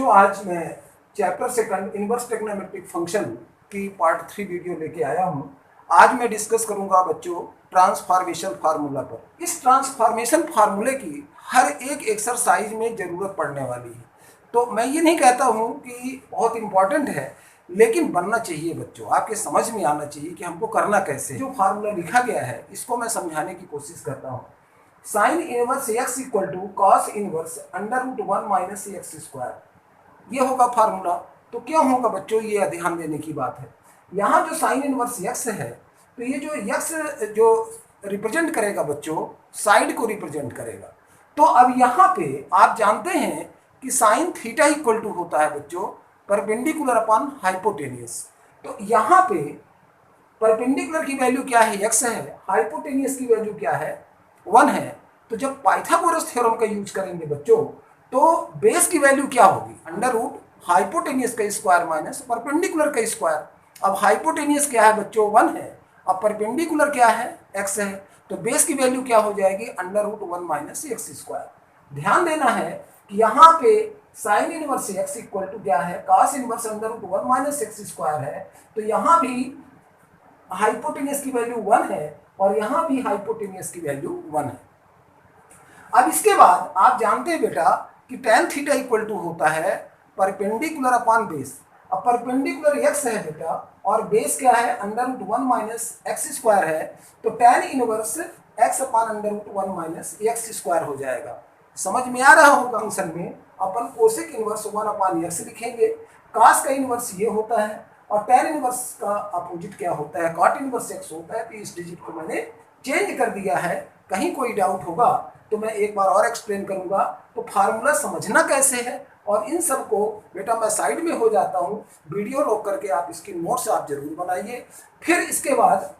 बच्चों आज मैं chapter second inverse trigonometric function की पार्ट 3 वीडियो लेके आया हूँ। आज मैं डिस्कस करूँगा बच्चों ट्रांसफॉर्मेशन फार्मूला पर। इस ट्रांसफॉर्मेशन फार्मूले की हर एक एक्सरसाइज में ज़रूरत पड़ने वाली है, तो मैं ये नहीं कहता हूँ कि बहुत इंपॉर्टेंट है, लेकिन बनना चाहिए बच्चों, आपके समझ में आना चाहिए कि हमको करना कैसे। जो फार्मूला लिखा गया है इसको मैं समझाने की कोशिश करता हूँ। Sine inverse x equal to cos inverse under root 1 minus x square, ये होगा फार्मूला। तो क्या होगा बच्चों, ये ध्यान देने की बात है। यहाँ जो साइन इनवर्स एक्स है, तो ये जो एक्स जो रिप्रेजेंट करेगा बच्चों, साइड को रिप्रेजेंट करेगा। तो अब यहाँ पे आप जानते हैं कि साइन थीटा इक्वल टू होता है बच्चों परपेंडिकुलर अपॉन हाइपोटेनियस। तो यहाँ पे परपेंडिकुलर की वैल्यू क्या है, एक्स है, हाइपोटेनियस की वैल्यू क्या है, 1 है। तो जब पाइथागोरस थ्योरम का यूज करेंगे बच्चों, तो बेस की वैल्यू क्या होगी, अंडर रूट हाइपोटेनियस का स्क्वायर माइनस परपेंडिकुलर का स्क्वायर। अब हाइपोटेनियस क्या है बच्चों, 1 है, अब परपेंडिकुलर क्या है, x है, तो बेस की वैल्यू क्या हो जाएगी, under root 1 minus x square. ध्यान देना है कि यहाँ पे sine inverse x equal to क्या है, cos inverse under root 1 minus x square है। तो यहाँ भी हाइपोटेनियस की वैल्यू 1 है और यहाँ भी हाइपोटेनियस की वैल्यू 1 है। अब इसके बाद आप जानते हैं बेटा कि tan थीटा इक्वल टू होता है परपेंडिकुलर अपॉन बेस। अब परपेंडिकुलर x है बेटा और बेस क्या है, under root 1 minus x square है। तो tan inverse x upon under root 1 minus x square हो जाएगा। समझ में आ रहा होगा। फंक्शन में अपन कोसेक इनवर्स 1 अपॉन एक्स लिखेंगे, cos का इनवर्स ये होता है और tan इनवर्स का अपोजिट क्या होता है, cot इनवर्स x होता है। तो इस डिजिट को मैंने चेंज कर दिया है। कहीं कोई डाउट होगा तो मैं एक बार और एक्सप्लेन करूंगा। तो फार्मूला समझना कैसे है, और इन सब को बेटा मैं साइड में हो जाता हूँ, वीडियो रोक करके आप इसकी नोट्स आप जरूर बनाइए। फिर इसके बाद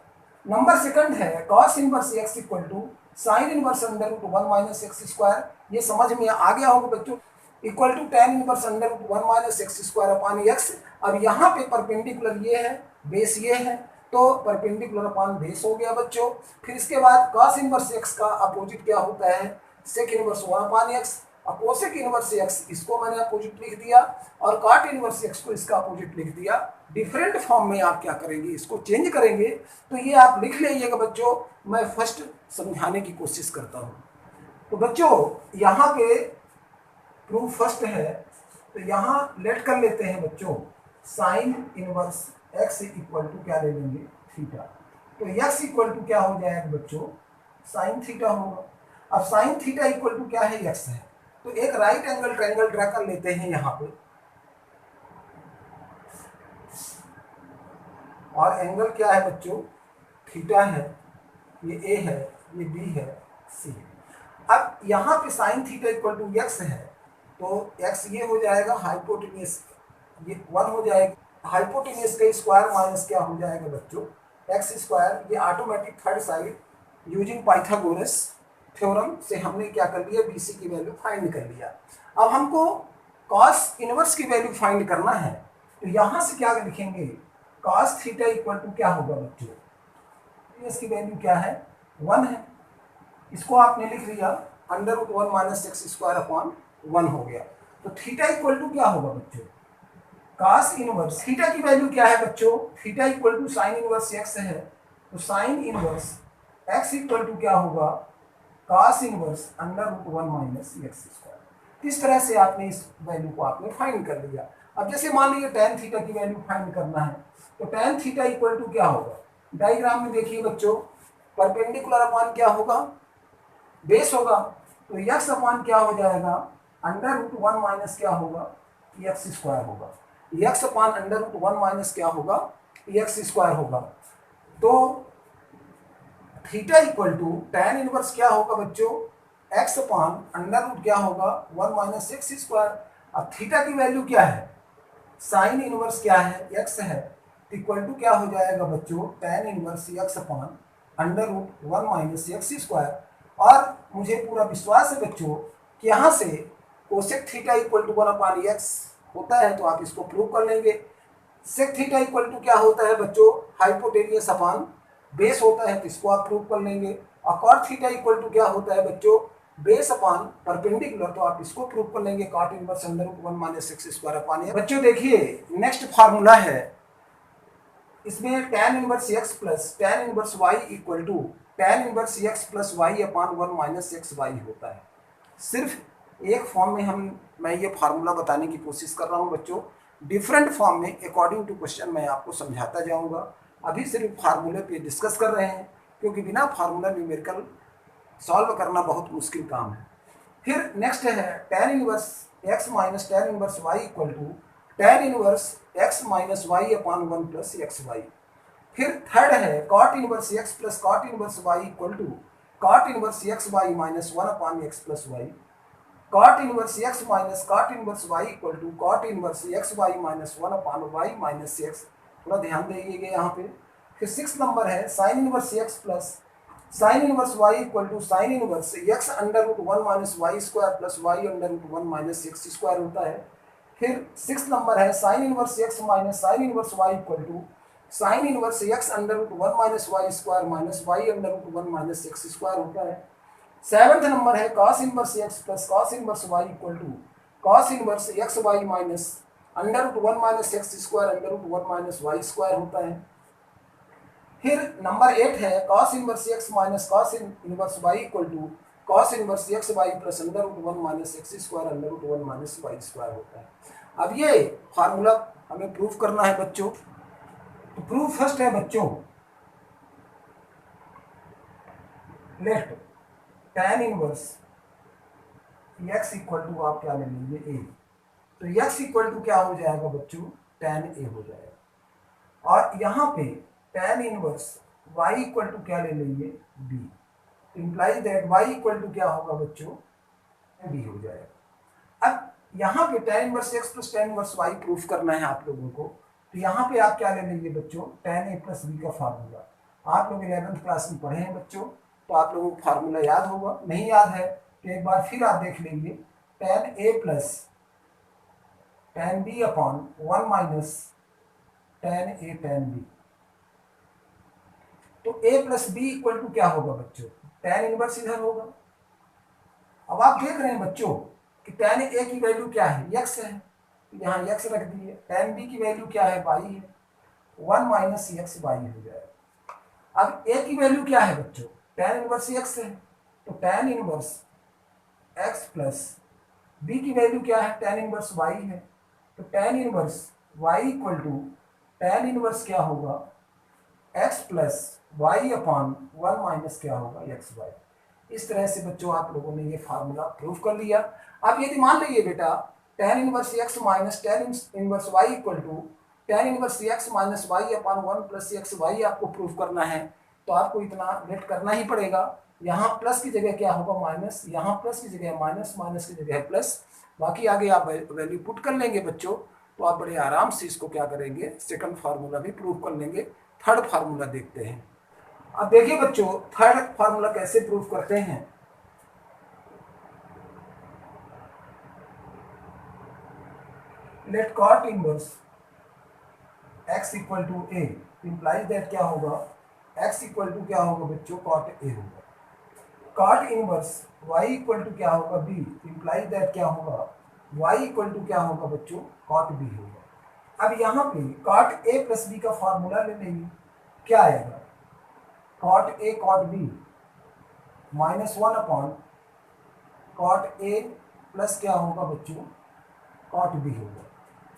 नंबर सेकंड है cos inverse x equal to sine inverse under root 1 minus x square. ये समझ में आ गया होगा बच्चों, equal to tan inverse under root 1 minus x square upon X. अब यहाँ पे परपेंडिकुलर ये है, बेस ये है, तो परपेंडिकुलर अपॉन बेस हो गया बच्चों। फिर इसके बाद cos इनवर्स x का अपोजिट क्या होता है, सेक इनवर्स 1 अपॉन x। अब कोसेक इनवर्स x इसको मैंने अपोजिट लिख दिया और cot इनवर्स x को इसका अपोजिट लिख दिया। डिफरेंट फॉर्म में आप क्या करेंगे, इसको चेंज करेंगे। तो ये आप लिख लीजिएगा बच्चों, मैं फर्स्ट समझाने की कोशिश करता हूँ। तो बच्चों यहाँ पे प्रूफ फर्स्ट है, तो यहाँ लेट कर लेते हैं बच्चों sine inverse x equal to क्या ले लेंगे, थीटा। तो x इक्वल टू क्या हो जाएगा बच्चों, साइन थीटा होगा। अब साइन थीटा इक्वल टू क्या है, x है। तो एक राइट एंगल ट्रायंगल ड्रा कर लेते हैं यहाँ पे, और एंगल क्या है बच्चों, थीटा है, ये a है, ये b है, c है। अब यहाँ पे sine theta equal to x है, तो x ये हो जाएगा हाइपोटेनियस, ये 1 हो जाएगा। हाइपोटेनियस का स्क्वायर माइनस क्या हो जाएगा बच्चों, एक्स स्क्वायर। ये automatic third side using Pythagoras theorem से हमने क्या कर लिया, बीसी की वैल्यू फाइंड कर लिया। अब हमको कॉस इनवर्स की वैल्यू फाइंड करना है, तो यहाँ से क्या लिखेंगे, कॉस थीटा इक्वल टू क्या होगा बच्चों, इसकी वैल्यू क्या है, 1 है। इसको आपने लिख लिया under root 1 minus x square upon 1 हो गया। तो थीटा इक्वल टू क्या होगा बच्चों, cos इनवर्स, थीटा की वैल्यू क्या है बच्चों, theta equal to sine inverse x है। तो sine inverse x equal to क्या होगा, cos inverse under root 1 minus x square. इस तरह से आपने इस वैल्यू को आपने फाइंड कर लिया। अब जैसे मान लीजिए tan थीटा की वैल्यू फाइंड करना है, तो tan थीटा इक्वल टू क्या होगा, डायग्राम में देखिए बच्चों, परपेंडिकुलर अपॉन क्या होगा, बेस होगा। तो x अपॉन क्या हो जाएगा, अंडर रूट 1 माइनस क्या होगा, एक्स स्क्वायर होगा। X upon under root 1 minus क्या होगा, एक्स स्क्वायर होगा। तो theta equal to tan inverse क्या होगा बच्चों, एक्स अपॉन अंडर रूट क्या होगा, 1 माइनस एक्स स्क्वायर। अब थीटा की वैल्यू क्या है, साइन इनवर्स क्या है, एक्स है, इक्वल टू क्या हो जाएगा बच्चों, tan inverse x upon under root 1 minus x square. और मुझे पूरा विश्वास है बच्चों कि यहाँ से cosec theta equal to 1 upon x होता है, तो आप इसको प्रूव कर लेंगे। सेक थीटा इक्वल टू क्या होता है बच्चों, हाइपोटेनियस अपॉन बेस होता है, तो इसको आप प्रूव कर लेंगे। और कॉट थीटा इक्वल टू क्या होता है बच्चों, बेस अपॉन परपेंडिकुलर, तो आप इसको प्रूव कर लेंगे cot inverse under root 1 minus x square upon a. बच्चों देखिए नेक्स्ट फार्मूला है, इसमें tan inverse x plus tan inverse y equal to tan inverse x plus y upon 1 minus x y होता है। सिर्फ एक फॉर्म में मैं ये फार्मूला बताने की कोशिश कर रहा हूँ बच्चों, डिफरेंट फॉर्म में अकॉर्डिंग टू क्वेश्चन मैं आपको समझाता जाऊँगा। अभी सिर्फ फार्मूले पे डिस्कस कर रहे हैं, क्योंकि बिना फार्मूला न्यूमेरिकल सॉल्व करना बहुत मुश्किल काम है। फिर नेक्स्ट है tan inverse x minus tan inverse y equal to tan inverse x minus y upon 1 plus x y. फिर थर्ड है cot inverse x plus cot inverse y equal to cot inverse x y minus 1 upon x plus y. cot inverse x minus cot inverse y equal to cot inverse x y minus 1 upon y minus x. थोड़ा ध्यान देंगे यहाँ पे। फिर 6 number है sine inverse x plus sine inverse y equal to sine inverse x under root 1 minus y square plus y under root 1 minus x square होता है। फिर 6 नंबर है sine inverse x minus sine inverse y equal to sine inverse x under root 1 minus y square minus y under root 1 minus x square होता है। 7th number है cos inverse x plus cos inverse y equal to cos inverse x y minus under root 1 minus x square under root 1 minus y square होता है। फिर number 8 है cos inverse x minus cos inverse y equal to cos inverse x y plus under root 1 minus x square under root 1 minus y square होता है। अब ये formula हमें proof करना है बच्चों। तो प्रूफ फर्स्ट है बच्चों, let tan inverse x equal to आप क्या ले लीजिए a, तो x इक्वल टू क्या हो जाएगा बच्चों, tan a हो जाएगा। और यहाँ पे tan inverse y equal to क्या ले लेंगे b, implies that y equal to क्या होगा बच्चों, b हो जाएगा। अब यहाँ पे tan inverse x plus tan inverse y proof करना है आप लोगों को, तो यहाँ पे आप क्या ले लेंगे बच्चों, tan a प्लस b का फार्मूला। आप लोग 11th क्लास में पढ़े हैं बच्चों, तो आप लोगों को फार्मूला याद होगा। नहीं याद है तो एक बार फिर आप देख लेंगे, tan a plus tan b upon 1 minus tan a tan b। तो a plus b equal to क्या होगा बच्चों, tan इनवर्स इधर होगा। अब आप देख रहे हैं बच्चों कि tan a की वैल्यू क्या है, x है, तो यहाँ x रख दिए। tan b की वैल्यू क्या है, y है, 1 माइनस एक्स वाई हो जाएगा। अब a की वैल्यू क्या है बच्चों, tan इनवर्स x है, तो tan inverse x plus b की वैल्यू क्या है, tan इनवर्स y है, तो tan inverse y equal to tan inverse क्या होगा, x plus y upon 1 minus क्या होगा एक्स वाई। इस तरह से बच्चों आप लोगों ने ये फार्मूला प्रूफ कर लिया। अब यदि मान लीजिए बेटा tan inverse x minus tan inverse y equal to tan inverse x minus y upon 1 plus x y आपको प्रूफ करना है, तो आपको इतना लेट करना ही पड़ेगा। यहाँ प्लस की जगह क्या होगा माइनस, यहाँ प्लस की जगह माइनस, माइनस की जगह प्लस, बाकी आगे आप वैल्यू पुट कर लेंगे बच्चों, तो आप बड़े आराम से इसको क्या करेंगे, सेकंड फार्मूला भी प्रूफ कर लेंगे। थर्ड फार्मूला देखते हैं। अब देखिए बच्चों थर्ड फार्मूला कैसे प्रूफ करते हैं। Let cot inverse x equal to a implies that क्या होगा, x इक्वल टू क्या होगा बच्चों, cot a होगा। cot inverse y equal to क्या होगा b, इंप्लाइज दैट क्या होगा, y इक्वल टू क्या होगा बच्चों, cot b होगा। अब यहाँ पे cot a प्लस b का फार्मूला ले लेंगे, क्या आएगा, cot a cot b minus 1 upon cot a plus क्या होगा बच्चों, cot b होगा।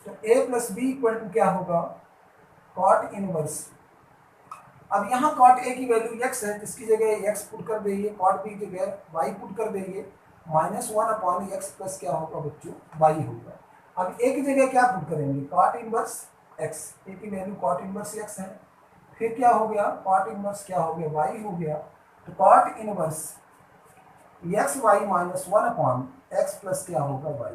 तो a plus b equal to क्या होगा, cot इनवर्स। अब यहाँ cot a की वैल्यू x है, इसकी जगह x पुट कर देंगे, cot b की जगह y पुट कर देंगे, माइनस 1 अपॉन x प्लस क्या होगा बच्चों, y होगा। अब a की जगह क्या पुट करेंगे, cot इनवर्स x, a की वैल्यू cot इनवर्स x है, फिर क्या हो गया, cot इनवर्स क्या हो गया, y हो गया। तो cot inverse x y minus 1 upon x plus क्या होगा, y।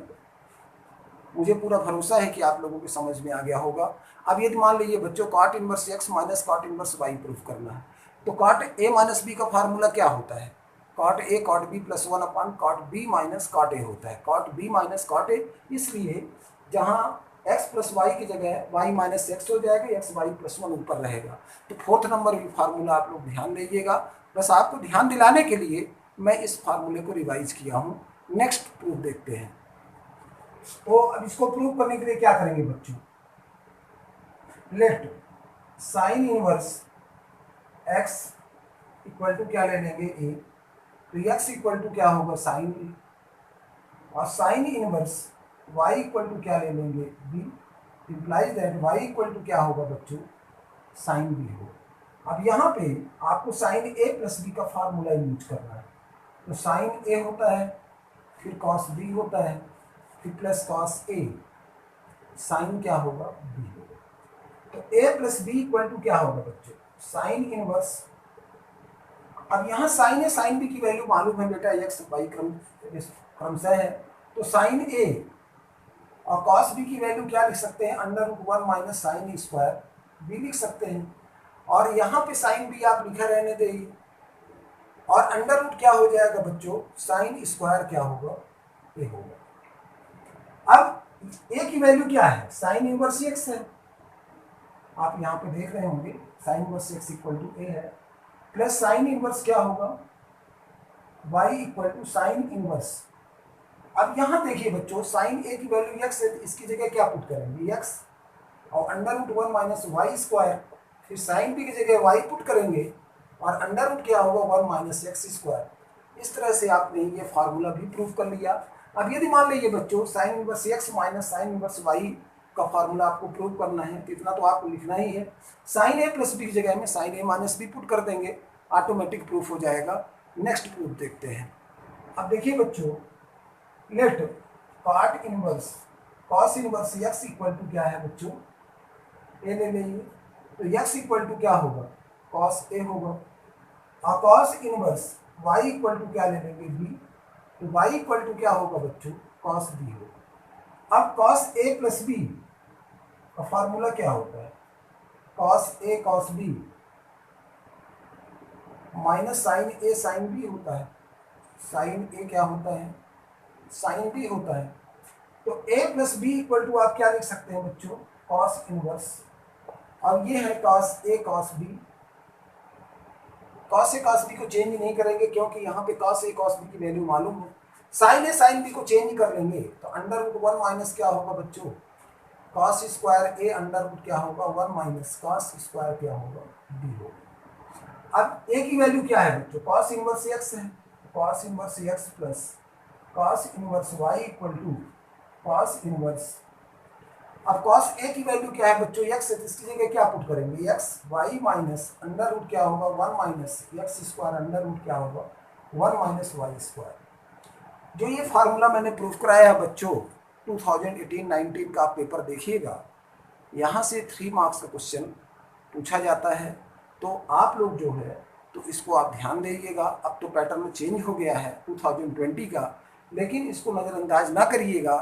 मुझे पूरा भरोसा है कि आप लोगों की समझ में आ गया होगा। अब यदि मान लीजिए बच्चों cot inverse x minus cot inverse y proof करना है, तो cot a माइनस b का फार्मूला क्या होता है, cot a cot b plus 1 upon cot b minus cot a होता है। cot b minus cot a, इसलिए जहाँ x प्लस वाई की जगह y माइनस एक्स हो जाएगा, एक्स वाई प्लस 1 ऊपर रहेगा। तो फोर्थ नंबर भी फार्मूला आप लोग ध्यान दीजिएगा। बस आपको ध्यान दिलाने के लिए मैं इस फार्मूले को रिवाइज किया हूँ। नेक्स्ट प्रूफ देखते हैं। तो अब इसको प्रूव करने के लिए क्या करेंगे बच्चों, let sine inverse x equal to क्या ले लेंगे ए, तो एक्स इक्वल टू क्या होगा साइन ए, और sine inverse y equal to क्या ले लेंगे b, implies that y equal to क्या होगा बच्चों साइन बी होगा। अब यहाँ पे आपको साइन ए प्लस बी का फार्मूला यूज करना है। तो साइन ए होता है, फिर कॉस बी होता है, फिर प्लस कॉस ए, साइन क्या होगा बी होगा। तो ए प्लस बी इक्वल टू क्या होगा बच्चों साइन इनवर्स। अब यहाँ साइन ए साइन बी की वैल्यू मालूम है बेटा, एक्स वाई क्रमशः है। तो साइन ए और कॉस बी की वैल्यू क्या लिख सकते हैं, under root 1 minus sine square b लिख सकते हैं। और यहाँ पे साइन बी आप लिखा रहने देंगे, और अंडर रूट क्या हो जाएगा बच्चों साइन स्क्वायर क्या होगा ए होगा। अब ए की वैल्यू क्या है, साइन इनवर्स एक्स है, आप यहाँ पे देख रहे होंगे sine inverse x equal to a है, प्लस साइन इनवर्स क्या होगा y equal to sine inverse. अब यहाँ देखिए बच्चों साइन ए की वैल्यू एक्स है, इसकी जगह क्या पुट करेंगे एक्स, और under root 1 minus y square, फिर साइन बी की जगह वाई पुट करेंगे, और अंडर रूट क्या होगा 1 माइनस एक्स स्क्वायर। इस तरह से आपने ये फार्मूला भी प्रूव कर लिया। अब यदि मान लीजिए बच्चों sine inverse x minus sine inverse y का फार्मूला आपको प्रूव करना है, तो इतना तो आपको लिखना ही है। साइन ए प्लस बी की जगह में sine a minus b put कर देंगे, ऑटोमेटिक प्रूफ हो जाएगा। नेक्स्ट प्रूफ देखते हैं। अब देखिए बच्चों, let cot inverse cos inverse x equal to क्या है बच्चों ए ले लेंगे, तो एक्स इक्वल टू क्या होगा कॉस ए होगा, और cos inverse y equal to क्या ले लेंगे बी, तो वाई इक्वल टू क्या होगा बच्चों कॉस बी होगा। अब कॉस ए प्लस बी का फार्मूला क्या होता है, cos A cos B minus sign A sine B होता है, साइन ए क्या होता है साइन बी होता है। तो a plus b equal to आप क्या लिख सकते हैं बच्चों कॉस इनवर्स, और ये है cos A cos B. Cos A cos B को चेंज नहीं करेंगे क्योंकि यहाँ पे कॉस ए कॉस बी की वैल्यू मालूम है। साइन ए साइन बी को चेंज कर लेंगे तो अंडर रूट 1 माइनस क्या होगा बच्चों कॉस स्क्वायर ए, अंडर रूट क्या होगा 1 माइनस कॉस स्क्वायर क्या होगा बी होगा। अब ए की वैल्यू क्या है बच्चों कॉस इनवर्स एक्स है, cos inverse x plus cos inverse y equal to cos inverse. अब कॉस ए की वैल्यू क्या है बच्चों एक्स है, तो इसकी जगह क्या पुट करेंगे x y minus under root क्या होगा 1 minus x square under root क्या होगा 1 माइनस वाई स्क्वायर। जो ये फार्मूला मैंने प्रूफ कराया है बच्चों 2018-19 का आप पेपर देखिएगा, यहाँ से 3 मार्क्स का क्वेश्चन पूछा जाता है। तो आप लोग जो है तो इसको आप ध्यान दीजिएगा। अब तो पैटर्न चेंज हो गया है 2020 का, लेकिन इसको नज़रअंदाज ना करिएगा।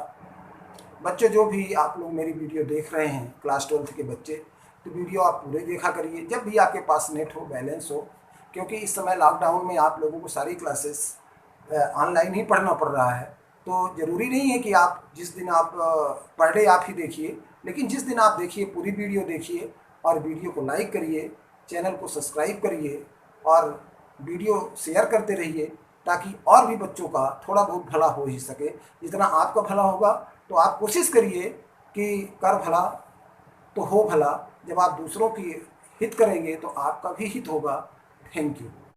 बच्चे जो भी आप लोग मेरी वीडियो देख रहे हैं क्लास 12 के बच्चे, तो वीडियो आप पूरे देखा करिए जब भी आपके पास नेट हो बैलेंस हो, क्योंकि इस समय लॉकडाउन में आप लोगों को सारी क्लासेस ऑनलाइन ही पढ़ना पड़ रहा है। तो ज़रूरी नहीं है कि आप जिस दिन आप पर डे आप ही देखिए, लेकिन जिस दिन आप देखिए पूरी वीडियो देखिए, और वीडियो को लाइक करिए, चैनल को सब्सक्राइब करिए, और वीडियो शेयर करते रहिए, ताकि और भी बच्चों का थोड़ा बहुत भला हो ही सके। जितना आपका भला होगा तो आप कोशिश करिए कि कर भला तो हो भला। जब आप दूसरों की हित करेंगे तो आपका भी हित होगा। Thank you.